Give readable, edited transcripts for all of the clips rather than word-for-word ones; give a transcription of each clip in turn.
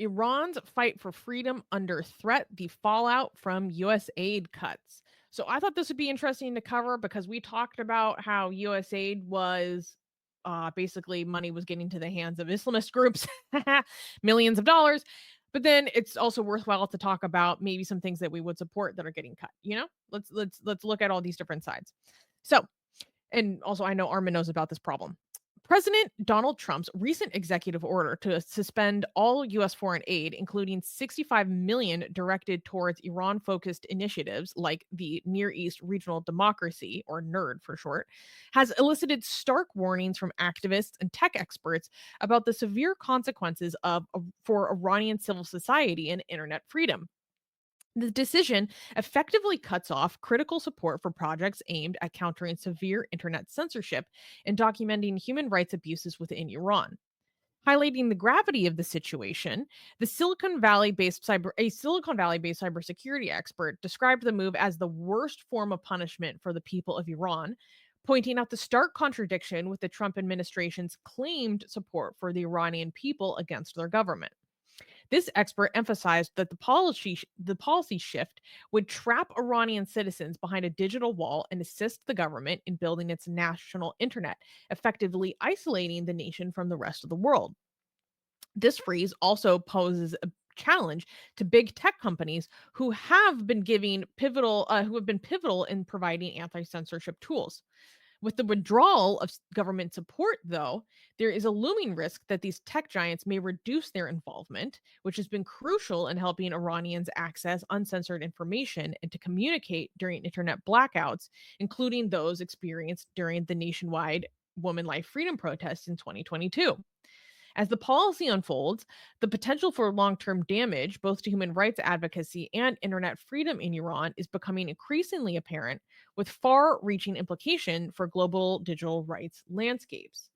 Iran's fight for freedom under threat, the fallout from US aid cuts. So I thought this would be interesting to cover because we talked about how US aid was basically money was getting to the hands of Islamist groups, millions of dollars. But then it's also worthwhile to talk about maybe some things that we would support that are getting cut. Let's look at all these different sides. So, and also I know Armin knows about this problem. President Donald Trump's recent executive order to suspend all US foreign aid, including 65 million directed towards Iran-focused initiatives like the Near East Regional Democracy, or NERD for short, has elicited stark warnings from activists and tech experts about the severe consequences for Iranian civil society and internet freedom. The decision effectively cuts off critical support for projects aimed at countering severe internet censorship and documenting human rights abuses within Iran. Highlighting the gravity of the situation, a Silicon Valley-based cybersecurity expert described the move as the worst form of punishment for the people of Iran, pointing out the stark contradiction with the Trump administration's claimed support for the Iranian people against their government. This expert emphasized that the policy shift would trap Iranian citizens behind a digital wall and assist the government in building its national internet, effectively isolating the nation from the rest of the world. This freeze also poses a challenge to big tech companies who have been pivotal in providing anti-censorship tools. With the withdrawal of government support, though, there is a looming risk that these tech giants may reduce their involvement, which has been crucial in helping Iranians access uncensored information and to communicate during internet blackouts, including those experienced during the nationwide Woman Life Freedom protests in 2022. As the policy unfolds, the potential for long term damage, both to human rights advocacy and internet freedom in Iran, is becoming increasingly apparent, with far reaching implication for global digital rights landscapes.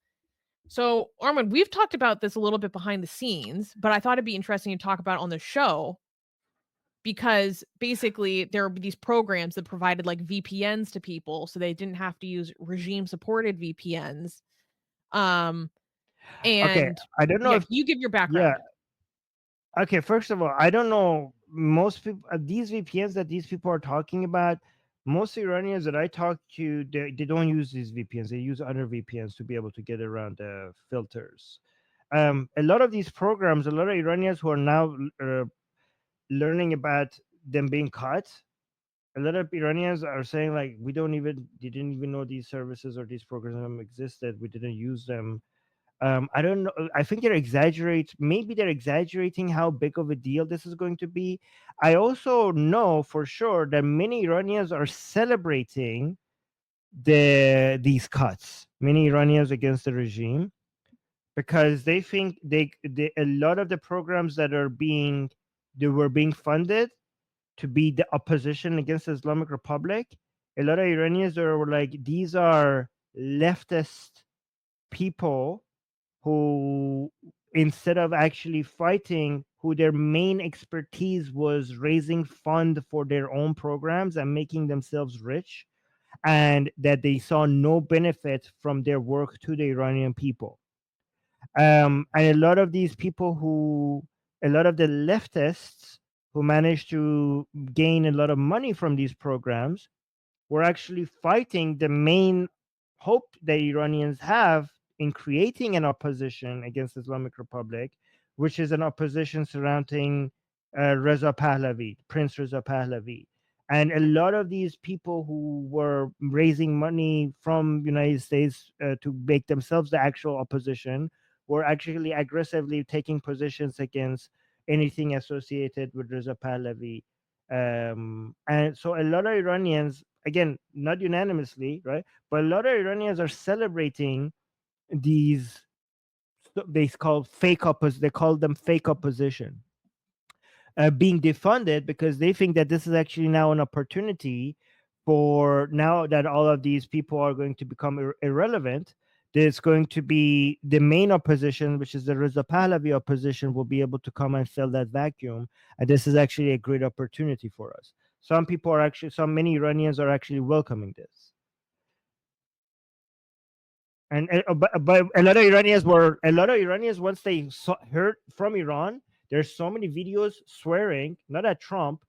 So, Armin, we've talked about this a little bit behind the scenes, but I thought it'd be interesting to talk about on the show because basically there are these programs that provided like VPNs to people so they didn't have to use regime supported VPNs. Um, Okay, and I don't know yeah, if you give your yeah. background. Okay, first of all, I don't know most people these VPNs that these people are talking about. Most Iranians that I talk to, they don't use these VPNs. They use other VPNs to be able to get around the filters. A lot of these programs, a lot of Iranians who are now learning about them being caught, a lot of Iranians are saying like, we didn't even know these services or these programs existed. We didn't use them. I don't know. I think maybe they're exaggerating how big of a deal this is going to be. I also know for sure that many Iranians are celebrating these cuts. Many Iranians against the regime because they think they a lot of the programs they were being funded to be the opposition against the Islamic Republic. A lot of Iranians were like, these are leftist people who, instead of actually fighting, who their main expertise was raising fund for their own programs and making themselves rich, and that they saw no benefit from their work to the Iranian people. And a lot of the leftists who managed to gain a lot of money from these programs were actually fighting the main hope that Iranians have in creating an opposition against the Islamic Republic, which is an opposition surrounding Reza Pahlavi, Prince Reza Pahlavi. And a lot of these people who were raising money from United States to make themselves the actual opposition were actually aggressively taking positions against anything associated with Reza Pahlavi. And so a lot of Iranians, again, not unanimously, right? But a lot of Iranians are celebrating these. They call them fake opposition, being defunded because they think that this is actually now an opportunity for now that all of these people are going to become irrelevant. There's going to be the main opposition, which is the Reza Pahlavi opposition, will be able to come and fill that vacuum. And this is actually a great opportunity for us. Many Iranians are actually welcoming this. And but a lot of Iranians once they heard from Iran, There's so many videos swearing, not at Trump,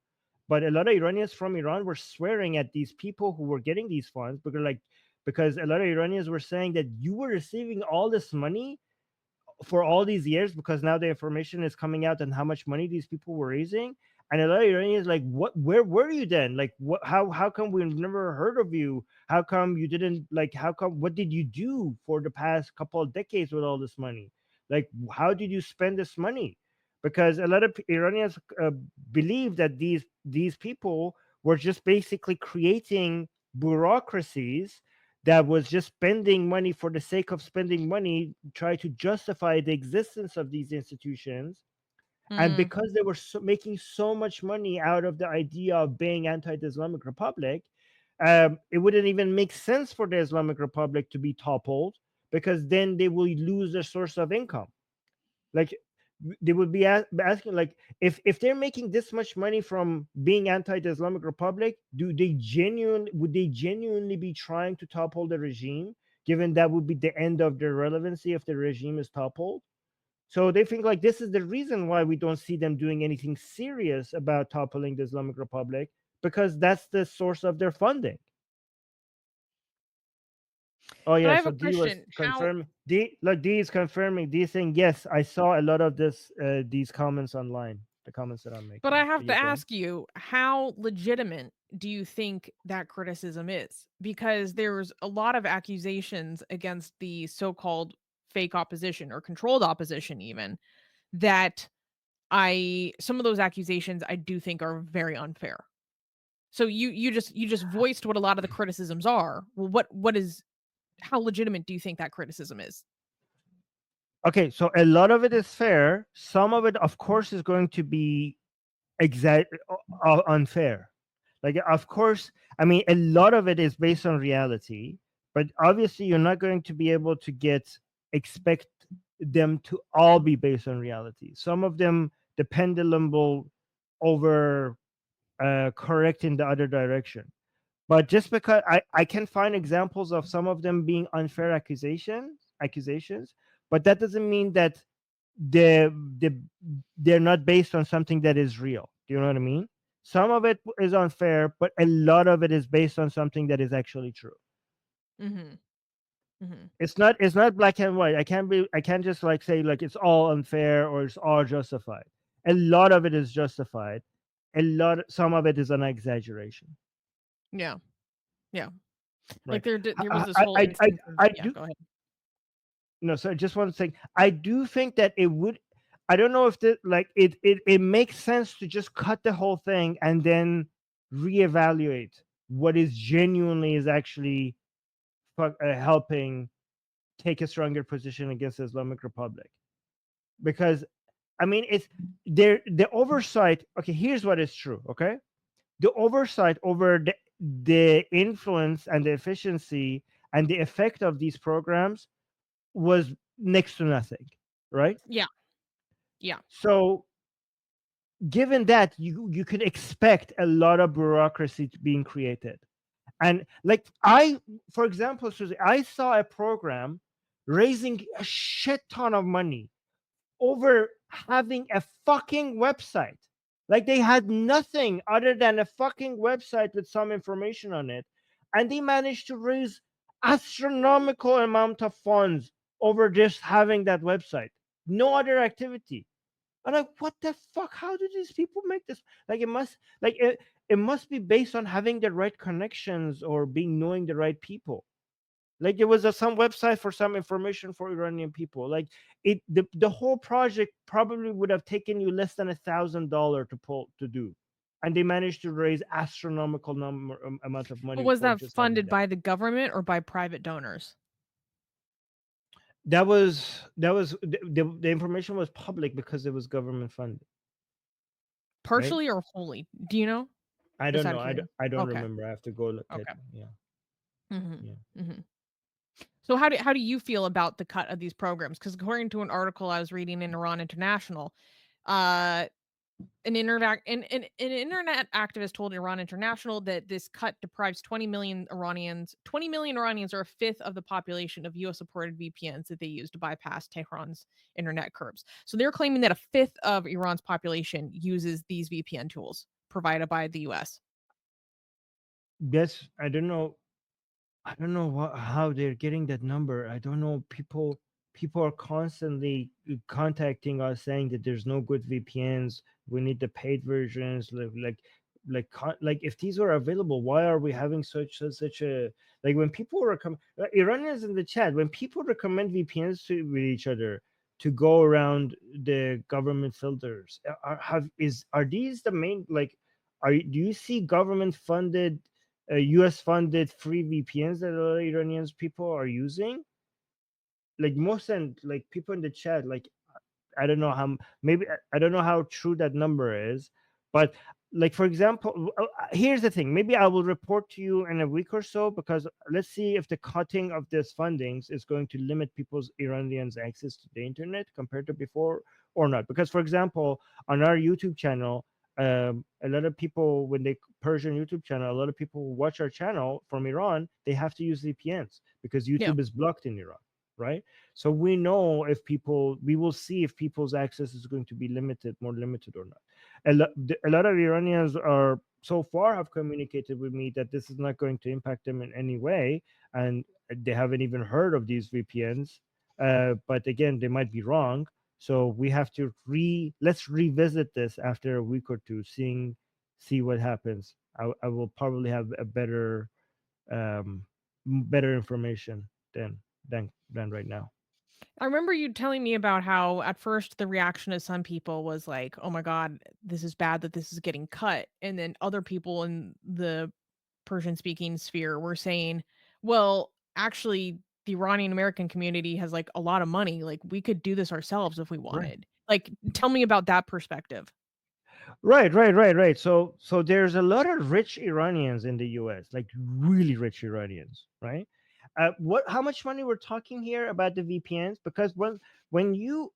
but a lot of Iranians from Iran were swearing at these people who were getting these funds, because a lot of Iranians were saying that you were receiving all this money for all these years, because now the information is coming out and how much money these people were raising. And a lot of Iranians like, what? Where were you then? Like, what? How come we've never heard of you? How come you didn't like? How come? What did you do for the past couple of decades with all this money? Like, how did you spend this money? Because a lot of Iranians believe that these people were just basically creating bureaucracies that was just spending money for the sake of spending money, try to justify the existence of these institutions. And Mm, because they were making so much money out of the idea of being anti-Islamic Republic, it wouldn't even make sense for the Islamic Republic to be toppled, because then they will lose their source of income. Like, they would be asking, like, if they're making this much money from being anti the Islamic Republic, would they genuinely be trying to topple the regime, given that would be the end of their relevancy if the regime is toppled? So they think like this is the reason why we don't see them doing anything serious about toppling the Islamic Republic, because that's the source of their funding. Oh but yeah, I have so a D was question. How confirming. D is confirming. D is saying yes. I saw a lot of these comments online. The comments that I'm But I making. have But to yeah, go on. ask you, how legitimate do you think that criticism is? Because there's a lot of accusations against the so-called fake opposition or controlled opposition even, that I some of those accusations I do think are very unfair. So you just voiced what a lot of the criticisms are. Well, what is how legitimate do you think that criticism is? Okay, so a lot of it is fair. Some of it, of course, is going to be unfair. Like, of course, I mean, a lot of it is based on reality, but obviously, you're not going to be able to expect them to all be based on reality. Some of them, the pendulum will over correct in the other direction. But just because I can find examples of some of them being unfair accusations, but that doesn't mean that they're they they're not based on something that is real. Do you know what I mean? Some of it is unfair, but a lot of it is based on something that is actually true. Mhm. Mhm. It's not black and white. I can't just like say like it's all unfair or it's all justified. A lot of it is justified. Some of it is an exaggeration, Yeah. Yeah. right? Like there was I this I whole I, I instance of I yeah, do go ahead. no, so just one thing. I do think that it would. I don't know if it makes sense to just cut the whole thing and then reevaluate what is genuinely is actually helping take a stronger position against the Islamic Republic. Because I mean, it's there. The oversight. Okay, here's what is true. Okay, the oversight over the influence and the efficiency and the effect of these programs was next to nothing, right? Yeah. Yeah. So given that, you could expect a lot of bureaucracy being created. And like for example, Susie, I saw a program raising a shit ton of money over having a fucking website. Like, they had nothing other than a fucking website with some information on it, and they managed to raise astronomical amount of funds over just having that website. No other activity. I'm like, what the fuck? How do these people make this? Like, it must be based on having the right connections or being knowing the right people. Like, there was some website for some information for Iranian people. Like, the whole project probably would have taken you less than $1,000 to do, and they managed to raise astronomical amount of But money was for that just having funded that. by the government or by private donors? That was the information was public because it was government funded, right? Partially or wholly? Do you know? I Just don't out know. of curiosity. I don't Okay. remember. I have to go look at. Okay. Yeah, Mhm. yeah. Mhm. So how do you feel about the cut of these programs? Because according to an article I was reading in Iran International, uh An internet activist told Iran International that this cut deprives 20 million Iranians. 20 million Iranians are a fifth of the population of U.S. supported VPNs that they use to bypass Tehran's internet curbs. So they're claiming that a fifth of Iran's population uses these VPN tools provided by the U.S. Yes, I don't know how they're getting that number. I don't know. People are constantly contacting us saying that there's no good VPNs. We need the paid versions. Like if these were available, why are we having such a like when people recommend Iranians in the chat when people recommend VPNs to with each other to go around the government filters? Are these the main like? Do you see government funded US funded free VPNs that a lot of Iranians people are using. Like most and like people in the chat, like I don't know how maybe I don't know how true that number is, but like for example, here's the thing. Maybe I will report to you in a week or so because let's see if the cutting of this fundings is going to limit people's Iranians' access to the internet compared to before or not. Because for example, on our YouTube channel, a lot of people when they Persian YouTube channel, a lot of people who watch our channel from Iran, they have to use VPNs because Yeah. YouTube is blocked in Iran, right? So we know if people, we will see if people's access is going to be limited, more limited or not. A lot of Iranians are so far have communicated with me that this is not going to impact them in any way, and they haven't even heard of these VPNs. But again, they might be wrong. So we have to let's revisit this after a week or two, see what happens. I will probably have a better information than right now. I remember you telling me about how at first the reaction of some people was like, "Oh my god, this is bad that this is getting cut." And then other people in the Persian speaking sphere were saying, "Well, actually the Iranian American community has like a lot of money. Like we could do this ourselves if we Right. wanted." Like tell me about that perspective. Right. So there's a lot of rich Iranians in the U.S., like really rich Iranians, right? How much money we're talking here about the VPNs? Because when you,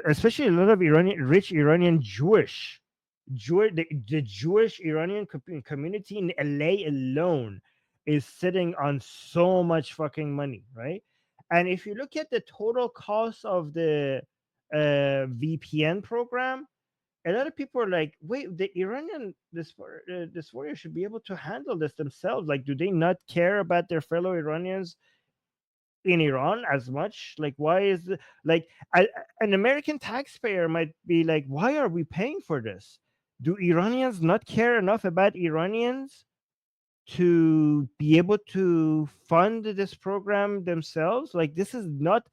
especially a lot of rich Iranian the Jewish Iranian community in LA alone is sitting on so much fucking money, right? And if you look at the total cost of the VPN program, a lot of people are like, wait, the Iranian this warrior should be able to handle this themselves. Like, do they not care about their fellow Iranians in Iran as much? Like, why is it, like an American taxpayer might be like, why are we paying for this? Do Iranians not care enough about Iranians to be able to fund this program themselves? Like, this is not,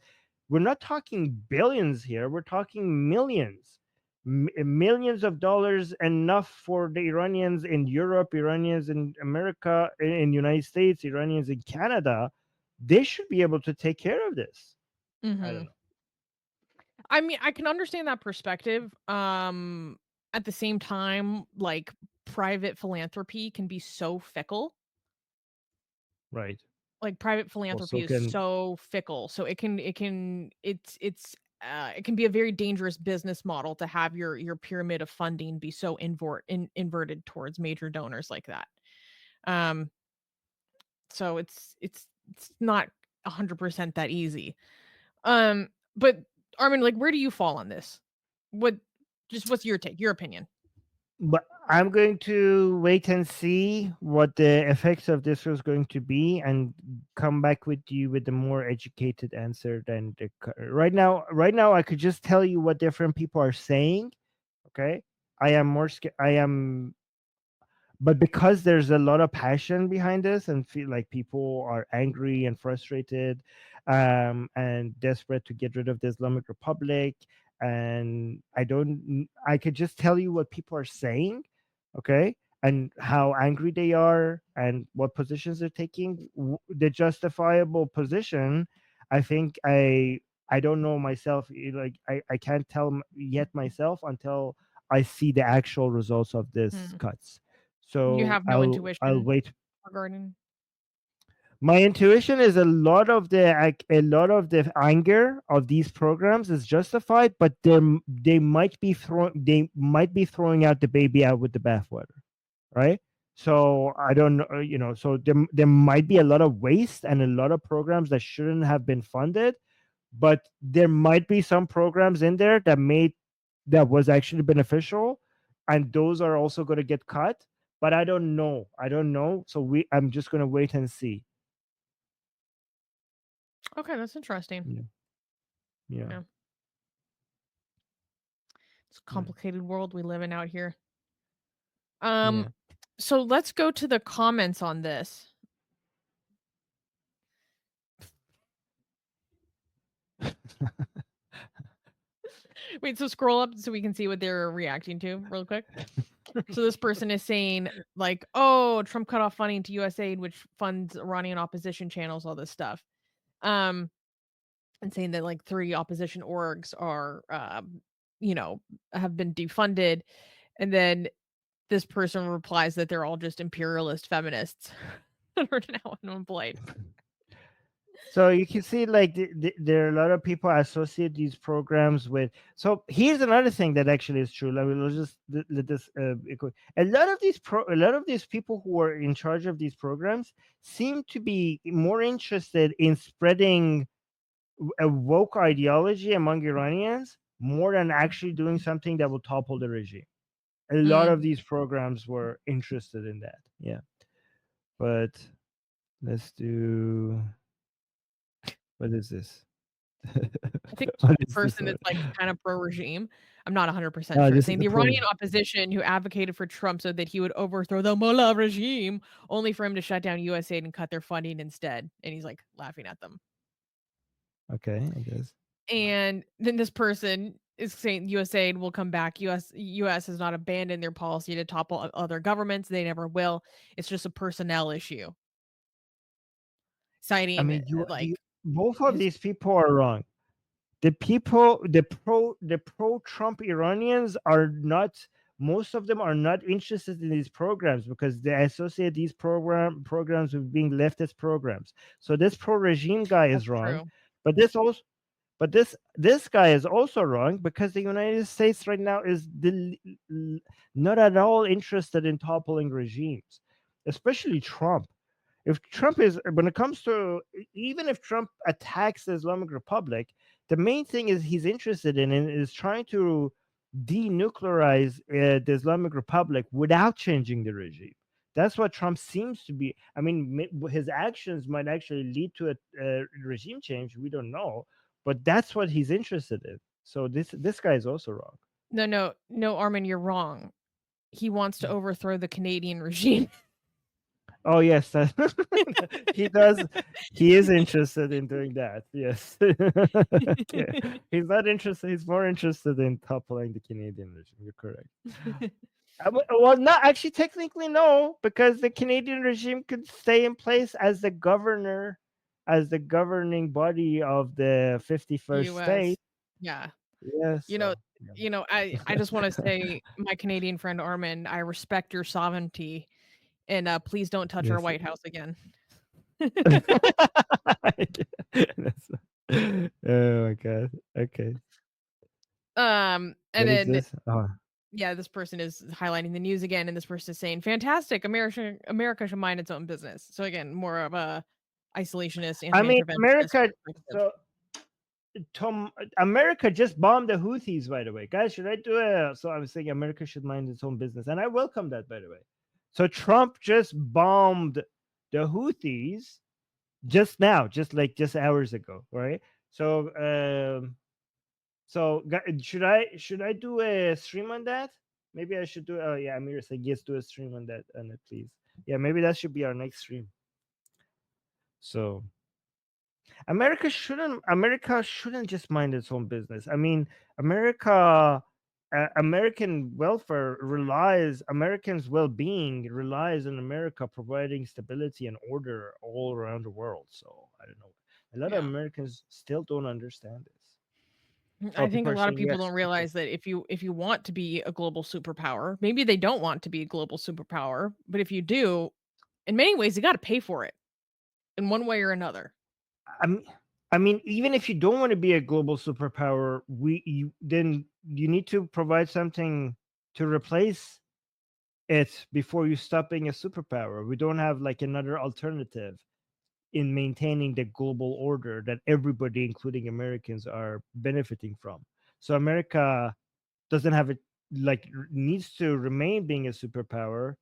we're not talking billions here, we're talking millions. Millions of dollars, enough for the Iranians in Europe, Iranians in America, in United States, Iranians in Canada. They should be able to take care of this. I don't Mhm. know. I mean, I can understand that perspective. At the same time, like private philanthropy can be so fickle. Right. Like private Also philanthropy is can, so fickle. So it can be a very dangerous business model to have your pyramid of funding be so inverted towards major donors like that. Um, so it's not 100% that easy. But Armin, like where do you fall on this? What what's your take, your opinion? but I'm going to wait and see what the effects of this was going to be and come back with you with a more educated answer than right now. Right now, I could just tell you what different people are saying. Okay. I am, but because there's a lot of passion behind this and feel like people are angry and frustrated and desperate to get rid of the Islamic Republic, and I could just tell you what people are saying, okay, and how angry they are and what positions they're taking. The justifiable position, I think I don't know myself, like I can't tell yet myself until I see the actual results of this Hmm. cuts. You So have no I'll intuition wait. regarding. My intuition is a lot of the anger of these programs is justified, but they might be throwing out the baby out with the bathwater, right? So I don't know, so there might be a lot of waste and a lot of programs that shouldn't have been funded, but there might be some programs in there that was actually beneficial, and those are also going to get cut. But I don't know. I don't know. So I'm just going to wait and see. Okay, that's interesting. Yeah. Yeah. Yeah, it's a Yeah. complicated world we live in out here. Um, Yeah. so let's go to the comments on this. Wait, so scroll up so we can see what they're reacting to real quick. So this person is saying like, "Oh, Trump cut off funding to USAID, which funds Iranian opposition channels, all this stuff." Um, and saying that like 3 opposition orgs are, you know, have been defunded, and then this person replies that they're all just imperialist feminists that are now unemployed. So you can see, like, there are a lot of people associate these programs with. So here's another thing that actually is true. Like, let's just let this a lot of these people who are in charge of these programs seem to be more interested in spreading a woke ideology among Iranians more than actually doing something that will topple the regime. A lot Mm, of these programs were interested in that. Yeah, but let's do. What is this? I think What the is this person one? is like kind of pro-regime. I'm not 100% Oh, sure. this is Saying the the pro. Iranian opposition who advocated for Trump so that he would overthrow the Mullah regime, only for him to shut down USAID and cut their funding instead. And he's like laughing at them. Okay, I guess. And then this person is saying USAID will come back. US has not abandoned their policy to topple other governments. They never will. It's just a personnel issue. I Citing mean, like both of his these people are wrong. The pro Trump Iranians are not. Most of them are not interested in these programs because they associate these programs with being leftist programs. So this pro regime guy that's is wrong, true. but this guy is also wrong because the United States right now is not at all interested in toppling regimes, especially Trump. If Trump is when it comes to even if Trump attacks the Islamic Republic, the main thing is he's interested in is trying to denuclearize the Islamic Republic without changing the regime. That's what Trump seems to be. I mean, his actions might actually lead to a regime change. We don't know, but that's what he's interested in. So this guy is also wrong. No, no, no, Armin, you're wrong. He wants to overthrow the Canadian regime. Oh yes, he does. He is interested in doing that. Yes. Yeah. He's not interested. He's more interested in toppling the Canadian regime. You're correct. Well, not actually. Technically, no, because the Canadian regime could stay in place as the governing body of the 51st US. state. Yeah. Yes. You know So. Yeah. I just wanna say, my Canadian friend Armin, I respect your sovereignty, and, please don't touch our Yes. White House again. That's- oh my god. Okay. And What is then this? Oh. yeah, this person is highlighting the news again, and this person is saying, "Fantastic, America should mind its own business." So again, more of a isolationist, I mean, anti-interventionist America. perspective. So, America just bombed the Houthis. By the way, guys, should I do it? So I was saying America should mind its own business, and I welcome that. By the way, so Trump just bombed the Houthis just now, just hours ago, right? So, should I do a stream on that? Maybe I should do. Oh yeah, Amir said yes, do a stream on it, please. Yeah, maybe that should be our next stream. So America shouldn't just mind its own business. I mean, American welfare relies Americans' well-being relies on America providing stability and order all around the world. So I don't know. A lot of Yeah. Americans still don't understand this. Oh, I think people a are lot of saying people yes. don't Okay. realize that if you want to be a global superpower, maybe they don't want to be a global superpower, but if you do, in many ways, you gotta pay for it. in one way or another. I mean, I mean, even if you don't want to be a global superpower, then you need to provide something to replace it before you stop being a superpower. We don't have like another alternative in maintaining the global order that everybody, including Americans, are benefiting from. So America doesn't have it, like, needs to remain being a superpower,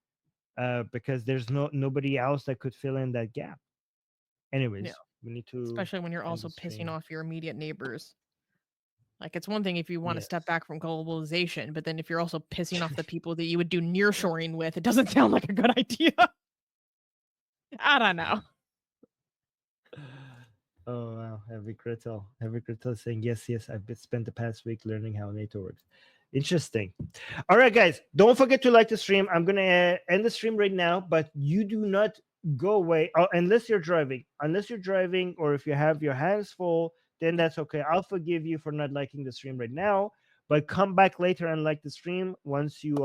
because there's nobody else that could fill in that gap. Yeah, Anyways, we need to especially when you're end also the pissing stream. off your immediate neighbors. Like, it's one thing if you want to step Yes. back from globalization, but then if you're also pissing off the people that you would do nearshoring with, it doesn't sound like a good idea. I don't know. Oh wow, Heavy Critical saying yes, yes. I've spent the past week learning how NATO works. Interesting. All right, guys, don't forget to like the stream. I'm gonna end the stream right now, but you do not go away unless you're driving. Unless you're driving, or if you have your hands full, then that's okay. I'll forgive you for not liking the stream right now, but come back later and like the stream once you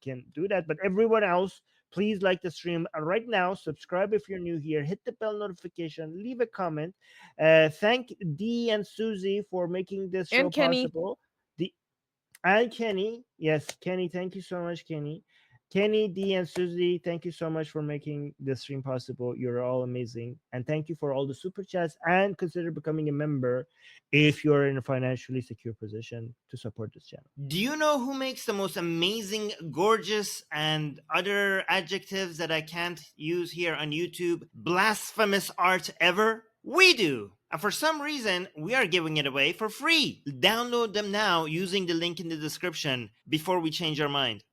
can do that. But everyone else, please like the stream right now. Subscribe if you're new here. Hit the bell notification. Leave a comment. Thank Dee and Susie for making this show And Kenny, possible. The and Kenny, yes, Kenny, thank you so much, Kenny. Kenny, Dee, and Susie, thank you so much for making this stream possible. You're all amazing. And thank you for all the super chats, and consider becoming a member if you're in a financially secure position to support this channel. Do you know who makes the most amazing, gorgeous, and other adjectives that I can't use here on YouTube, blasphemous art ever? We do. And for some reason, we are giving it away for free. Download them now using the link in the description before we change our mind.